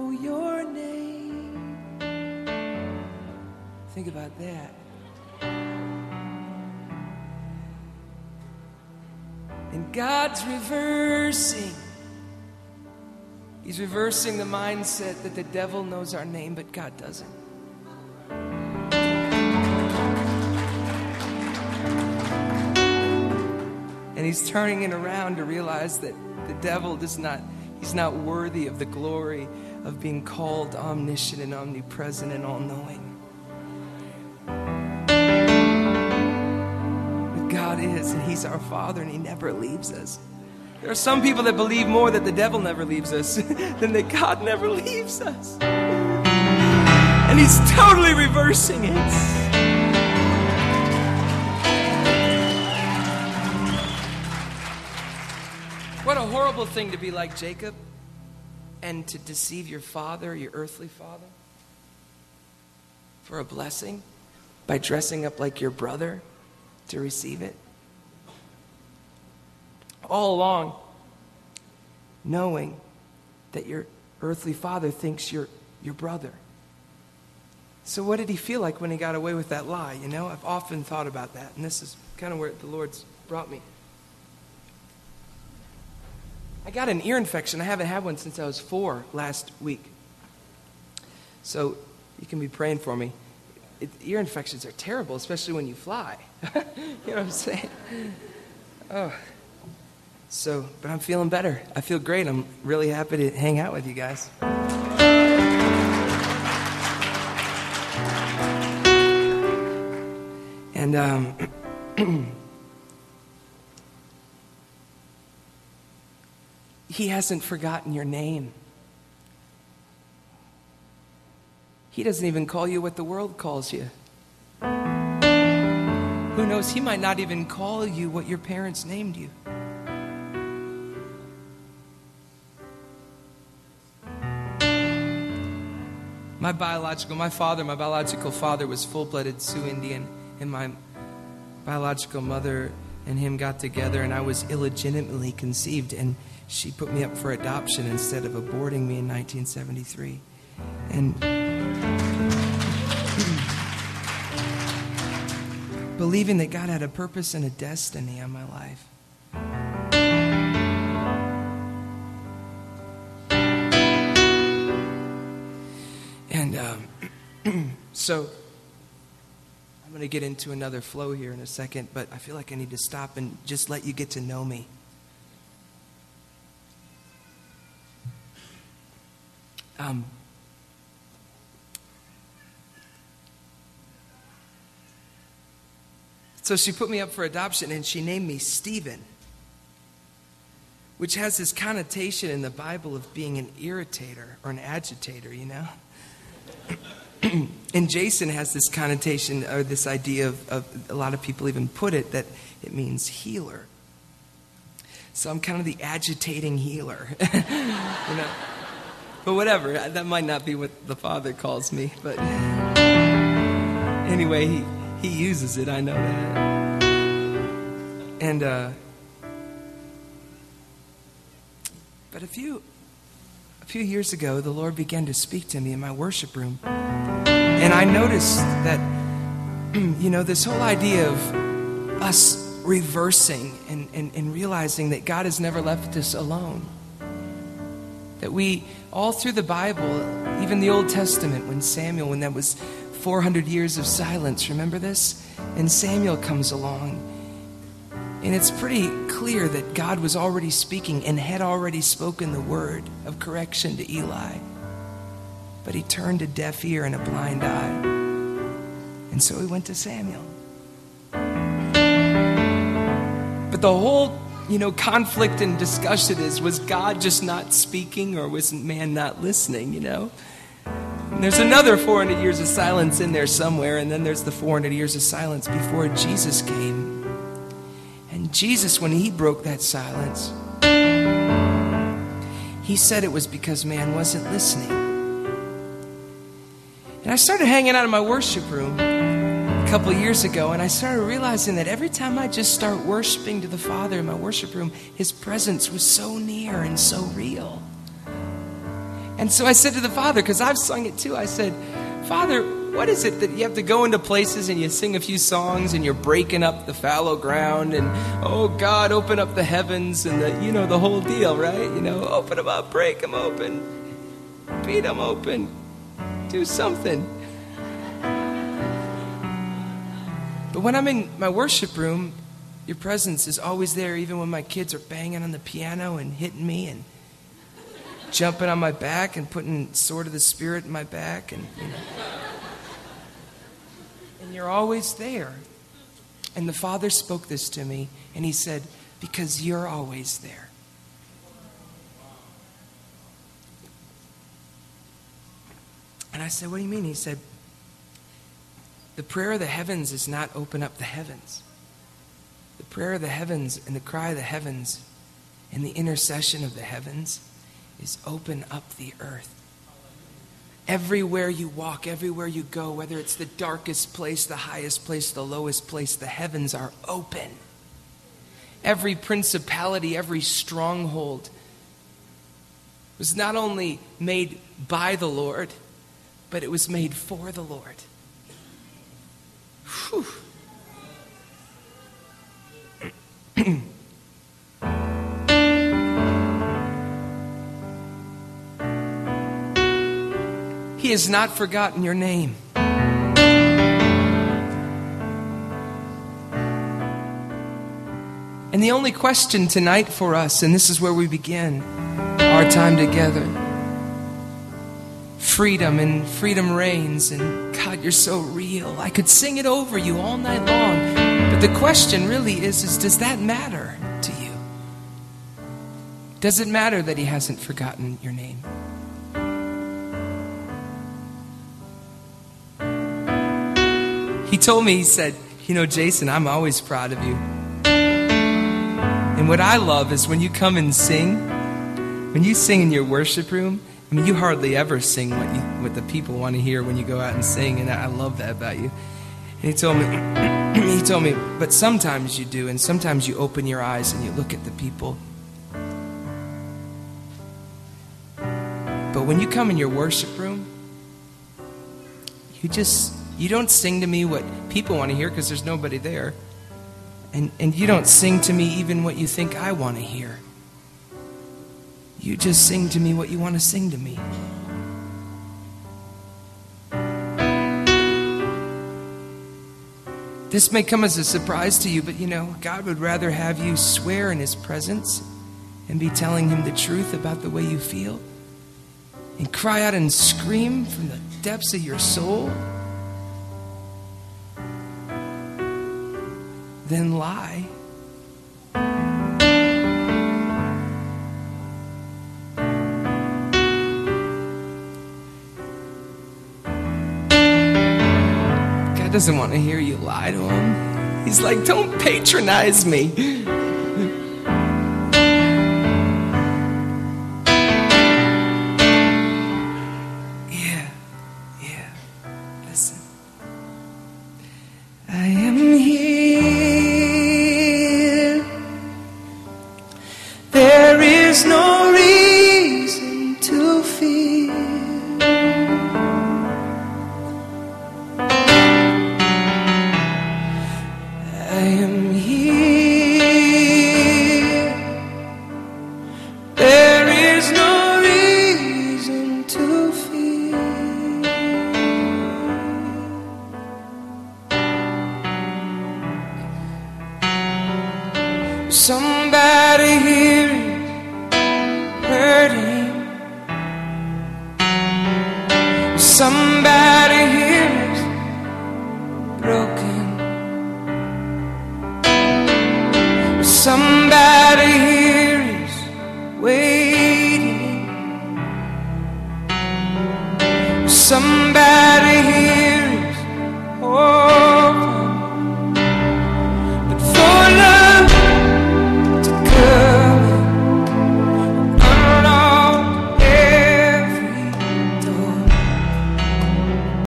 know your name. Think about that. And God's reversing. He's reversing the mindset that the devil knows our name, but God doesn't. And he's turning it around to realize that the devil he's not worthy of the glory of being called omniscient and omnipresent and all-knowing. But God is, and he's our Father, and he never leaves us. There are some people that believe more that the devil never leaves us than that God never leaves us. And he's totally reversing it. What a horrible thing to be like Jacob and to deceive your father, your earthly father, for a blessing by dressing up like your brother to receive it. All along, knowing that your earthly father thinks you're your brother. So what did he feel like when he got away with that lie? You know, I've often thought about that, and this is kind of where the Lord's brought me. I got an ear infection. I haven't had one since I was 4 last week. So you can be praying for me. Ear infections are terrible, especially when you fly. You know what I'm saying? Oh. So, but I'm feeling better. I feel great. I'm really happy to hang out with you guys. And he hasn't forgotten your name. He doesn't even call you what the world calls you. Who knows? He might not even call you what your parents named you. My biological father was full-blooded Sioux Indian, and my biological mother and him got together, and I was illegitimately conceived, and she put me up for adoption instead of aborting me in 1973. And believing that God had a purpose and a destiny on my life. And so I'm going to get into another flow here in a second, but I feel like I need to stop and just let you get to know me. So she put me up for adoption, and she named me Stephen, which has this connotation in the Bible of being an irritator or an agitator, you know? And Jason has this connotation, or this idea of a lot of people even put it, that it means healer. So I'm kind of the agitating healer, you know? But whatever, that might not be what the Father calls me, but anyway, he uses it, I know that. And but a few years ago, the Lord began to speak to me in my worship room. And I noticed that, you know, this whole idea of us reversing and realizing that God has never left us alone. That we, all through the Bible, even the Old Testament, when that was 400 years of silence, remember this? And Samuel comes along. And it's pretty clear that God was already speaking and had already spoken the word of correction to Eli. But he turned a deaf ear and a blind eye. And so he went to Samuel. But the whole, conflict and discussion was God just not speaking, or was man not listening, And there's another 400 years of silence in there somewhere, and then there's the 400 years of silence before Jesus came. And Jesus, when he broke that silence, he said it was because man wasn't listening. And I started hanging out in my worship room a couple of years ago, and I started realizing that every time I just start worshiping to the Father in my worship room, his presence was so near and so real. And so I said to the Father, because I've sung it too, I said, Father, what is it that you have to go into places and you sing a few songs and you're breaking up the fallow ground and, oh God, open up the heavens and the whole deal, right? Open them up, break them open, beat them open, do something. But when I'm in my worship room, your presence is always there, even when my kids are banging on the piano and hitting me and jumping on my back and putting Sword of the Spirit in my back. And you're always there. And the Father spoke this to me, and he said, because you're always there. And I said, what do you mean? He said, the prayer of the heavens is not open up the heavens. The prayer of the heavens and the cry of the heavens and the intercession of the heavens is open up the earth. Everywhere you walk, everywhere you go, whether it's the darkest place, the highest place, the lowest place, the heavens are open. Every principality, every stronghold was not only made by the Lord, but it was made for the Lord. Whew. He has not forgotten your name. And the only question tonight for us, and this is where we begin our time together, freedom, and freedom reigns, and God, you're so real. I could sing it over you all night long. But the question really is does that matter to you? Does it matter that he hasn't forgotten your name? He told me, he said, Jason, I'm always proud of you. And what I love is when you come and sing, when you sing in your worship room, you hardly ever sing what the people want to hear when you go out and sing, and I love that about you. And he told me, but sometimes you do, and sometimes you open your eyes and you look at the people. But when you come in your worship room, you don't sing to me what people want to hear because there's nobody there. And you don't sing to me even what you think I want to hear. You just sing to me what you want to sing to me. This may come as a surprise to you, but God would rather have you swear in his presence and be telling him the truth about the way you feel and cry out and scream from the depths of your soul than lie. God doesn't want to hear you lie to him. He's like, don't patronize me. Yeah. Listen. I am here. There is no reason to fear. I am here. There is no reason to fear. Somebody here is hurting. Somebody here is broken. Somebody here is waiting. Somebody